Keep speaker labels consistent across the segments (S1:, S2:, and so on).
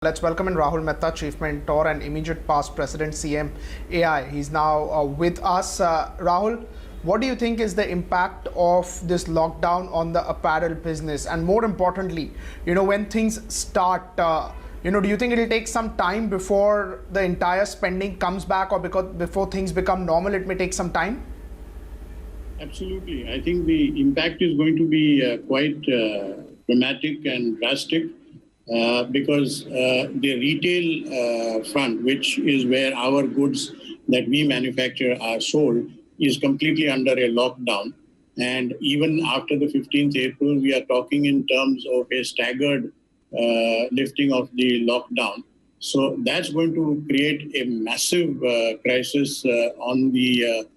S1: Let's welcome in Rahul Mehta, Chief Mentor and immediate past President CMAI. He's now with us. Rahul, what do you think is the impact of this lockdown on the apparel business? And more importantly, when things start, do you think it'll take some time before the entire spending comes back, or before things become normal, it may take some time?
S2: Absolutely. I think the impact is going to be quite dramatic and drastic. Because the retail front, which is where our goods that we manufacture are sold, is completely under a lockdown. And even after the 15th April, we are talking in terms of a staggered lifting of the lockdown. So that's going to create a massive crisis on the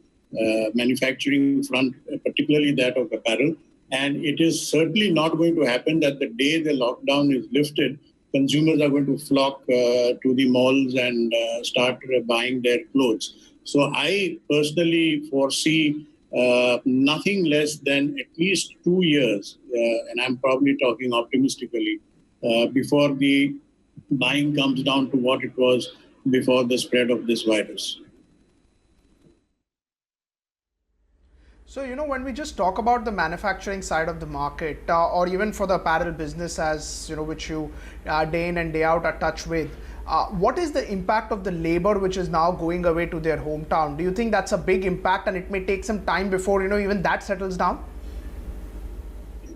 S2: manufacturing front, particularly that of apparel. And it is certainly not going to happen that the day the lockdown is lifted, consumers are going to flock to the malls and start buying their clothes. So I personally foresee nothing less than at least 2 years, and I'm probably talking optimistically, before the buying comes down to what it was before the spread of this virus.
S1: So, when we just talk about the manufacturing side of the market, or even for the apparel business, as which you day in and day out are touch with, what is the impact of the labor which is now going away to their hometown? Do you think that's a big impact, and it may take some time before even that settles down?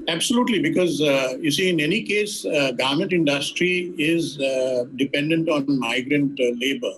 S2: Absolutely, because you see, in any case, garment industry is dependent on migrant labor.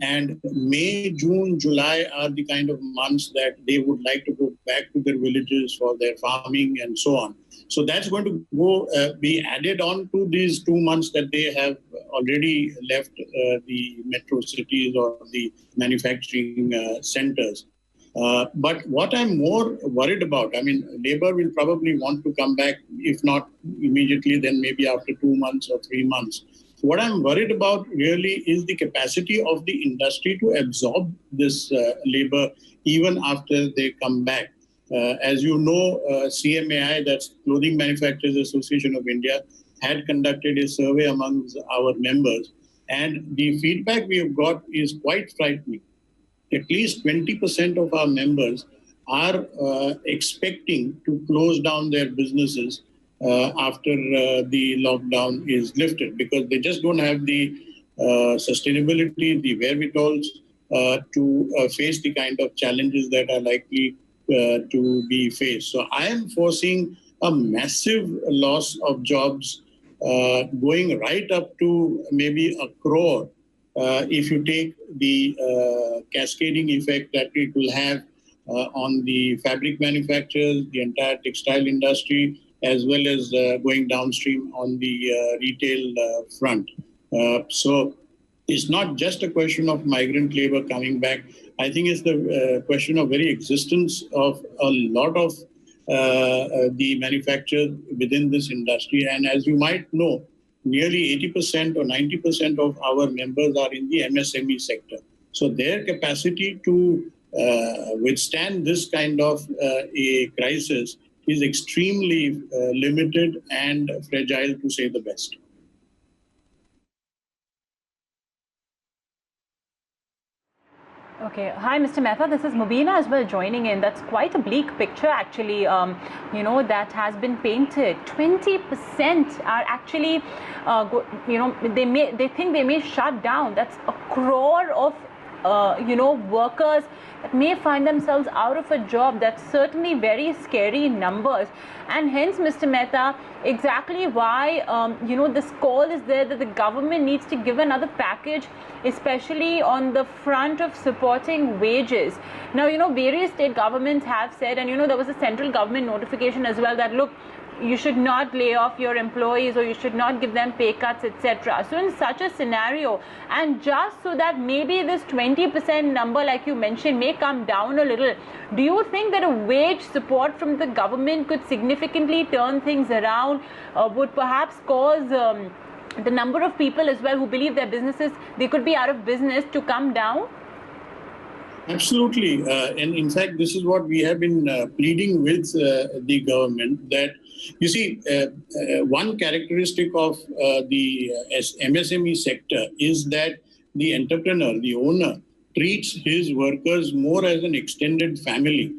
S2: And May, June, July are the kind of months that they would like to go back to their villages for their farming and so on. So that's going to be added on to these 2 months that they have already left the metro cities or the manufacturing centers. But what I'm more worried about, labor will probably want to come back, if not immediately, then maybe after 2 months or 3 months. What I'm worried about really is the capacity of the industry to absorb this labor even after they come back. As you know, CMAI, that's Clothing Manufacturers Association of India, had conducted a survey amongst our members. And the feedback we have got is quite frightening. At least 20% of our members are expecting to close down their businesses after the lockdown is lifted, because they just don't have the sustainability, the wherewithals to face the kind of challenges that are likely to be faced. So I am foreseeing a massive loss of jobs going right up to maybe 1 crore if you take the cascading effect that it will have on the fabric manufacturers, the entire textile industry, as well as going downstream on the retail front. So it's not just a question of migrant labor coming back. I think it's the question of very existence of a lot of the manufacturers within this industry. And as you might know, nearly 80% or 90% of our members are in the MSME sector. So their capacity to withstand this kind of a crisis is extremely limited and fragile, to say the best.
S3: Okay. Hi, Mr. Mehta. This is Mubina as well joining in. That's quite a bleak picture, actually, that has been painted. 20% are actually, they think they may shut down. That's 1 crore of, workers that may find themselves out of a job. That's certainly very scary numbers. And hence, Mr. Mehta, exactly why, this call is there that the government needs to give another package, especially on the front of supporting wages. Now, various state governments have said, and, there was a central government notification as well that, look, you should not lay off your employees, or you should not give them pay cuts, etc. So in such a scenario, and just so that maybe this 20% number, like you mentioned, may come down a little, do you think that a wage support from the government could significantly turn things around, would perhaps cause the number of people as well who believe their businesses, they could be out of business, to come down?
S2: Absolutely. And in fact, this is what we have been pleading with the government that, you see, one characteristic of the MSME sector is that the entrepreneur, the owner, treats his workers more as an extended family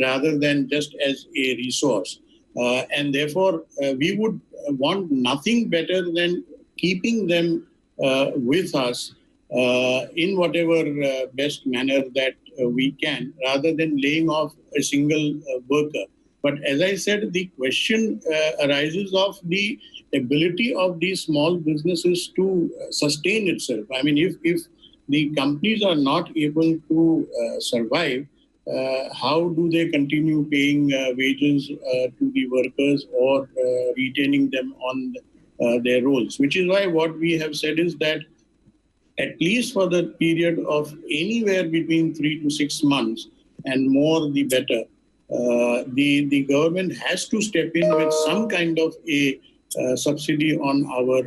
S2: rather than just as a resource. And therefore, we would want nothing better than keeping them with us in whatever best manner that we can, rather than laying off a single worker. But as I said, the question arises of the ability of these small businesses to sustain itself. I mean, if the companies are not able to survive, how do they continue paying wages to the workers or retaining them on their roles? Which is why what we have said is that at least for the period of anywhere between 3 to 6 months and more the better, the government has to step in with some kind of a subsidy on our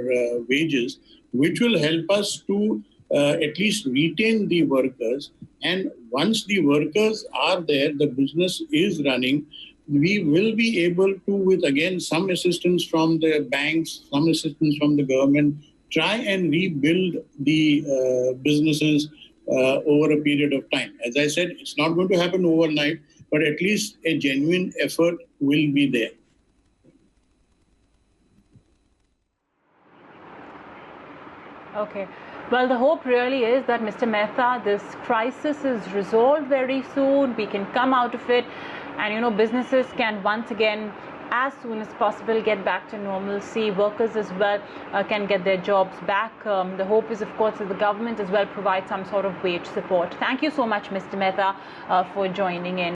S2: wages, which will help us to at least retain the workers. And once the workers are there, the business is running, we will be able to, with again some assistance from the banks, some assistance from the government, try and rebuild the businesses over a period of time. As I said, it's not going to happen overnight, but at least a genuine effort will be there.
S3: Okay. Well, the hope really is that, Mr. Mehta, this crisis is resolved very soon. We can come out of it, and businesses can once again, as soon as possible, get back to normalcy. Workers as well can get their jobs back. The hope is, of course, that the government as well provides some sort of wage support. Thank you so much, Mr. Mehta, for joining in.